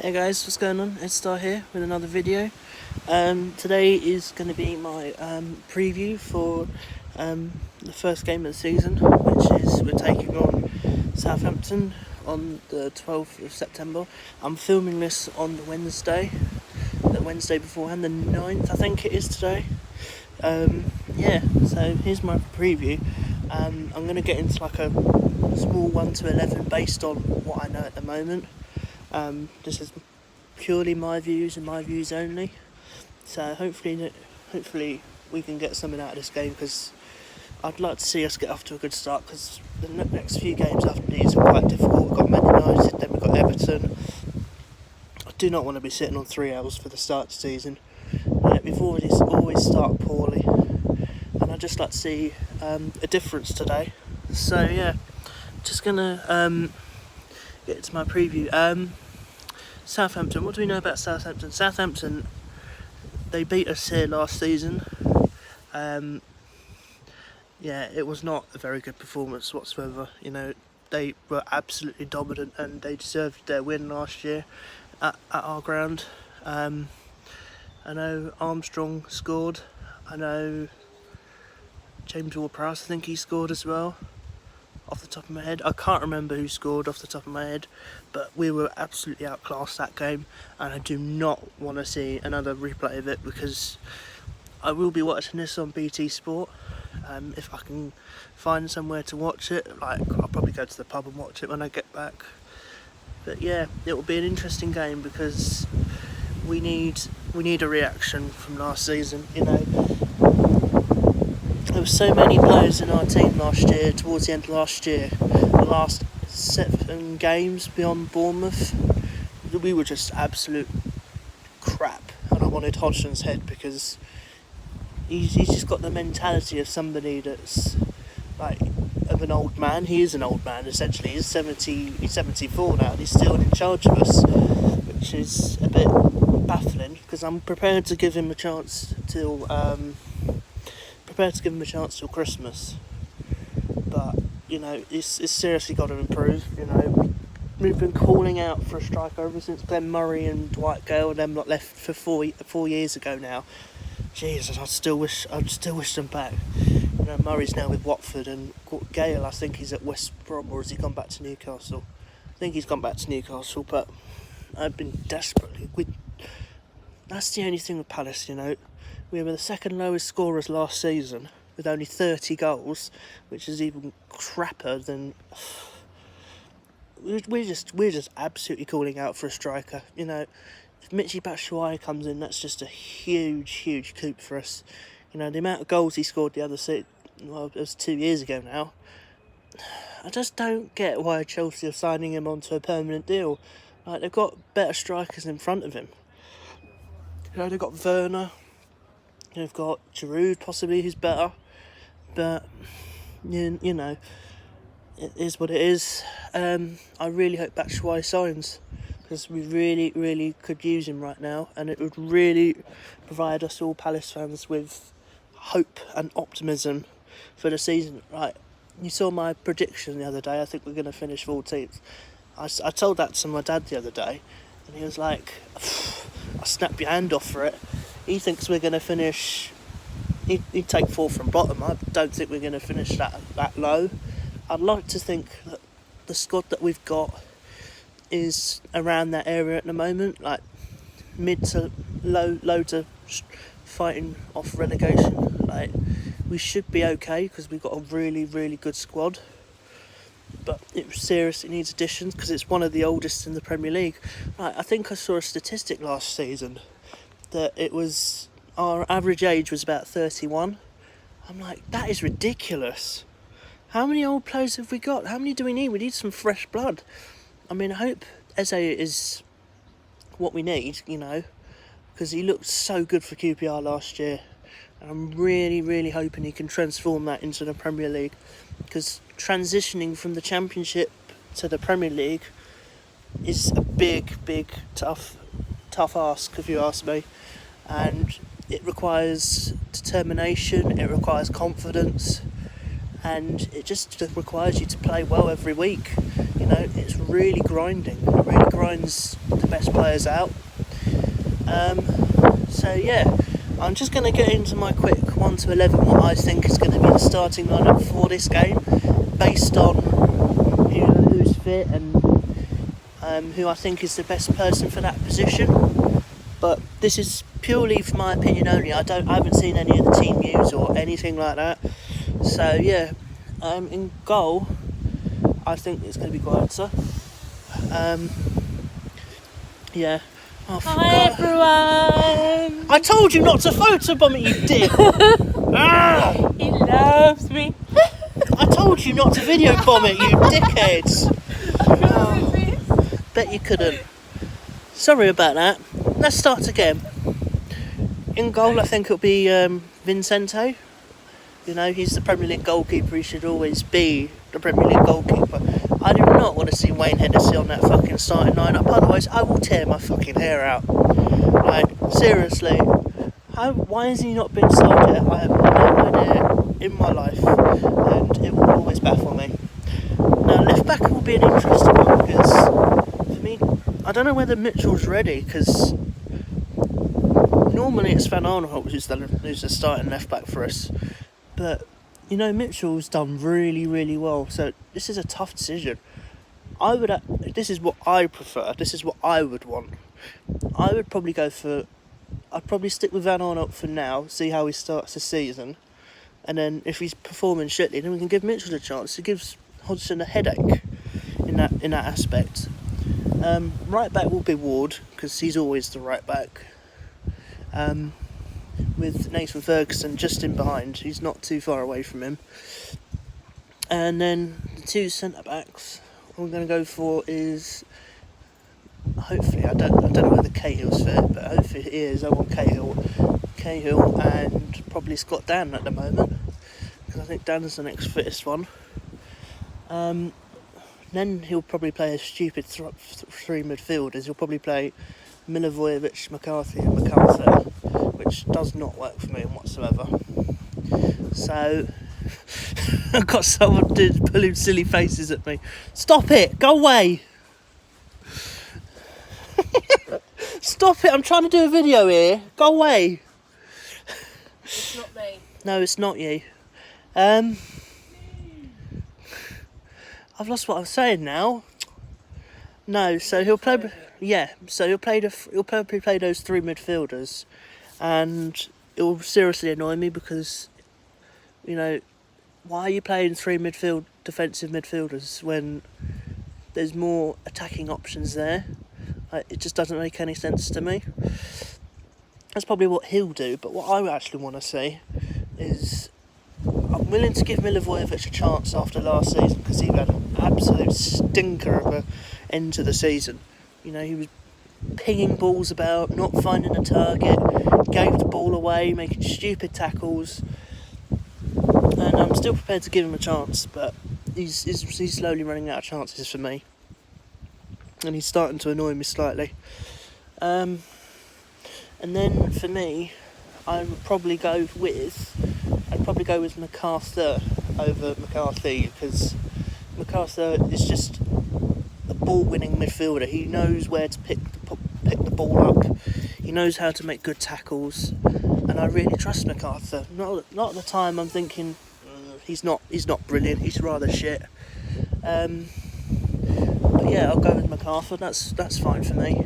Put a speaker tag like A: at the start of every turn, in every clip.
A: Hey guys, what's going on? Edstar here with another video. Today is going to be my preview for the first game of the season, which is we're taking on Southampton on the 12th of September. I'm filming this on the Wednesday beforehand, the 9th I think it is today. So here's my preview. I'm going to get into like a small 1 to 11 based on what I know at the moment. This is purely my views and my views only. So hopefully we can get something out of this game, because I'd like to see us get off to a good start, because the next few games after these are quite difficult. We've got Man United, then we've got Everton. I do not want to be sitting on 3 hours for the start of the season. We've always started poorly, and I'd just like to see a difference today. So yeah, just gonna get into my preview. Southampton, what do we know about Southampton? Southampton, they beat us here last season. It was not a very good performance whatsoever. They were absolutely dominant and they deserved their win last year at our ground. I know Armstrong scored. I know James Ward-Prowse, I think he scored as well. Off the top of my head, I can't remember who scored off the top of my head, but we were absolutely outclassed that game, and I do not want to see another replay of it, because I will be watching this on BT Sport. If I can find somewhere to watch it, I'll probably go to the pub and watch it when I get back. But yeah, it will be an interesting game, because we need a reaction from last season. There were so many players in our team last year, towards the end of last year, the last 7 games beyond Bournemouth, we were just absolute crap, and I wanted Hodgson's head, because he's just got the mentality of somebody that's of an old man. He is an old man essentially. He's 74 now, and he's still in charge of us, which is a bit baffling, because I'm prepared to give him a chance till Christmas, but it's seriously got to improve. We've been calling out for a striker ever since Glenn Murray and Dwight Gale and them lot left for 4 years ago now. Jesus, I'd still wish them back. Murray's now with Watford, and Gale, I think he's at West Brom, or has he gone back to Newcastle? I think he's gone back to Newcastle, but I've been desperately. That's the only thing with Palace. We were the second lowest scorers last season with only 30 goals, which is even crapper than. We're just absolutely calling out for a striker. If Michy Batshuayi comes in, that's just a huge coup for us. The amount of goals he scored the other season, well, it was 2 years ago now. I just don't get why Chelsea are signing him onto a permanent deal. They've got better strikers in front of him. They've got Werner. They've got Giroud, possibly, who's better. But, it is what it is. I really hope Batshuayi signs, because we really could use him right now, and it would really provide us all Palace fans with hope and optimism for the season. You saw my prediction the other day. I think we're going to finish 14th. I told that to my dad the other day, and he was like, I'll snap your hand off for it. He thinks we're going to finish. He'd take 4th from bottom. I don't think we're going to finish that low. I'd like to think that the squad that we've got is around that area at the moment, like mid to low to fighting off relegation. We should be okay, because we've got a really good squad. But it seriously needs additions, because it's one of the oldest in the Premier League. I think I saw a statistic last season that it was our average age was about 31. I'm like, that is ridiculous. How many old players have we got? How many do we need? We need some fresh blood. I hope Eze is what we need, because he looked so good for QPR last year. And I'm really hoping he can transform that into the Premier League, because transitioning from the Championship to the Premier League is a big tough ask, if you ask me. And it requires determination, it requires confidence, and it just requires you to play well every week. it's really grinding. It really grinds the best players out. So yeah, I'm just going to get into my quick 1 to 11, what I think is going to be the starting lineup for this game, based on who's fit and who I think is the best person for that position. But this is purely for my opinion only. I haven't seen any of the team news or anything like that. So yeah, in goal, I think it's going to be Edstar. Yeah. Oh,
B: Hi everyone!
A: I told you not to photobomb it, you dick!
B: He loves me.
A: I told you not to video bomb it, you dickheads! Bet you couldn't. Sorry about that. Let's start again. In goal, I think it'll be Vincento. He's the Premier League goalkeeper. He should always be the Premier League goalkeeper. I do not want to see Wayne Hennessy on that fucking starting lineup. Otherwise, I will tear my fucking hair out. Like, seriously. Why has he not been sold yet? I have no idea in my life. And it will always baffle me. Now, left back will be an interesting one because, for me, I don't know whether Mitchell's ready because normally it's Van Arnholt who's the starting left back for us. But, Mitchell's done really, really well. So this is a tough decision. This is what I prefer. This is what I would want. I'd probably stick with Van Arnholt for now, see how he starts the season. And then if he's performing shitly, then we can give Mitchell a chance. It gives Hodgson a headache in that aspect. Right back will be Ward, because he's always the right back. With Nathan Ferguson just in behind. He's not too far away from him. And then the two centre backs I'm going to go for is, hopefully, I don't know whether Cahill's fit, but hopefully he is. I want Cahill and probably Scott Dan at the moment, because I think Dan's the next fittest one. Then he'll probably play a stupid three midfielders. He'll probably play Milivojevic, McCarthy and MacArthur, which does not work for me whatsoever. So, I've got someone pulling silly faces at me. Stop it! Go away! Stop it! I'm trying to do a video here. Go away!
B: It's not me.
A: No, it's not you. I've lost what I was saying now. No, so he'll play. Yeah, so he'll probably play those three midfielders, and it will seriously annoy me because, why are you playing three defensive midfielders when there's more attacking options there? It just doesn't make any sense to me. That's probably what he'll do, but what I actually want to see is, I'm willing to give Milivojevic a chance after last season because he had an absolute stinker of an end to the season. He was pinging balls about, not finding a target, gave the ball away, making stupid tackles. And I'm still prepared to give him a chance, but he's slowly running out of chances for me. And he's starting to annoy me slightly. And then for me, I'd probably go with MacArthur over McCarthy, because MacArthur is just a ball-winning midfielder. He knows where to pick the ball up. He knows how to make good tackles, and I really trust MacArthur. Not at the time I'm thinking he's not brilliant. He's rather shit. But yeah, I'll go with MacArthur. That's fine for me.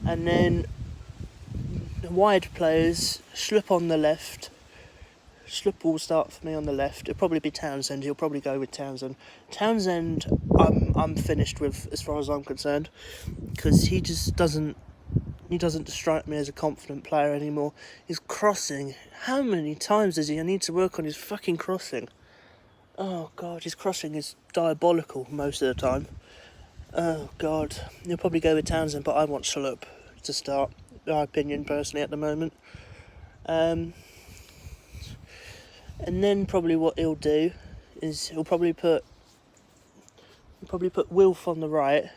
A: And then the wide players, Schlupp on the left. Schlupp will start for me on the left. It'll probably be Townsend. He'll probably go with Townsend. Townsend, I'm finished with as far as I'm concerned, because he just doesn't strike me as a confident player anymore. His crossing, how many times does he need to work on his fucking crossing? Oh God, his crossing is diabolical most of the time. Oh God, he'll probably go with Townsend, but I want Schlupp to start. My opinion, personally, at the moment. And then probably what he'll do is he'll probably put Wilf on the right,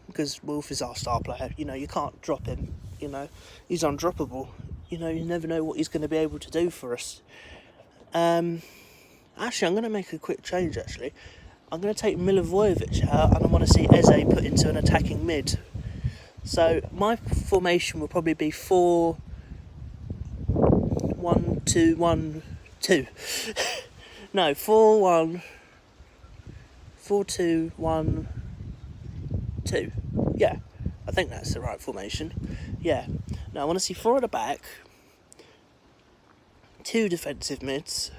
A: because Wilf is our star player. You can't drop him. He's undroppable. You never know what he's going to be able to do for us. Actually, I'm going to make a quick change. Actually, I'm going to take Milivojevic out, and I want to see Eze put into an attacking mid. So my formation will probably be 4-1-2-1-2. No, 4-1, 4-2-1-2. Yeah, I think that's the right formation. Yeah. Now I want to see 4 at the back, 2 defensive mids,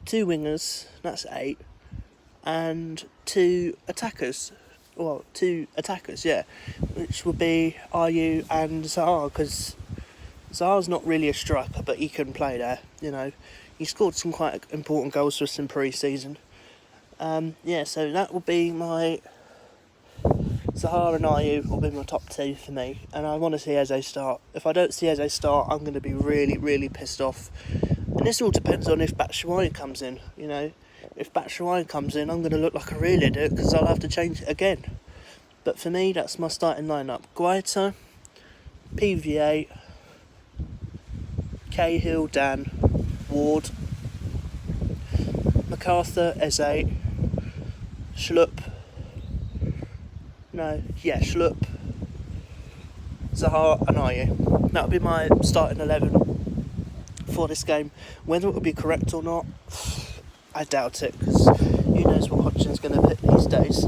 A: 2 wingers, that's 8, and 2 attackers. Well, 2 attackers, yeah, which would be Ayew and Zaha, because Zaha's not really a striker, but he can play there, you know. He scored some quite important goals for us in pre-season. Yeah, so that will be my... Zaha and Ayew will be my top 2 for me, and I want to see Eze start. If I don't see Eze start, I'm going to be really, really pissed off. And this all depends on if Batshuayi comes in, you know. If Batshuayi comes in, I'm going to look like a real idiot because I'll have to change it again. But for me, that's my starting lineup. Guaita, PVA, Cahill, Dan, Ward, MacArthur, Eze, Schlupp, Zaha and Ayew. That'll be my starting 11 for this game. Whether it will be correct or not, I doubt it, because who knows what Hodgson's going to pick these days.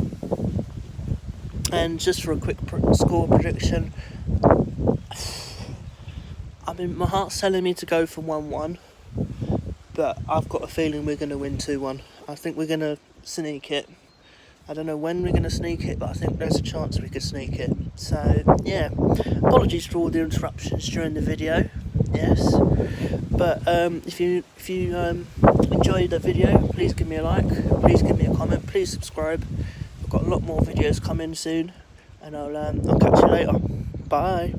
A: And just for a quick score prediction, I mean, my heart's telling me to go for 1-1, but I've got a feeling we're going to win 2-1. I think we're going to sneak it. I don't know when we're going to sneak it, but I think there's a chance we could sneak it. So, yeah, apologies for all the interruptions during the video, yes. But if you enjoyed the video, please give me a like, please give me a comment, please subscribe. I've got a lot more videos coming soon, and I'll catch you later. Bye.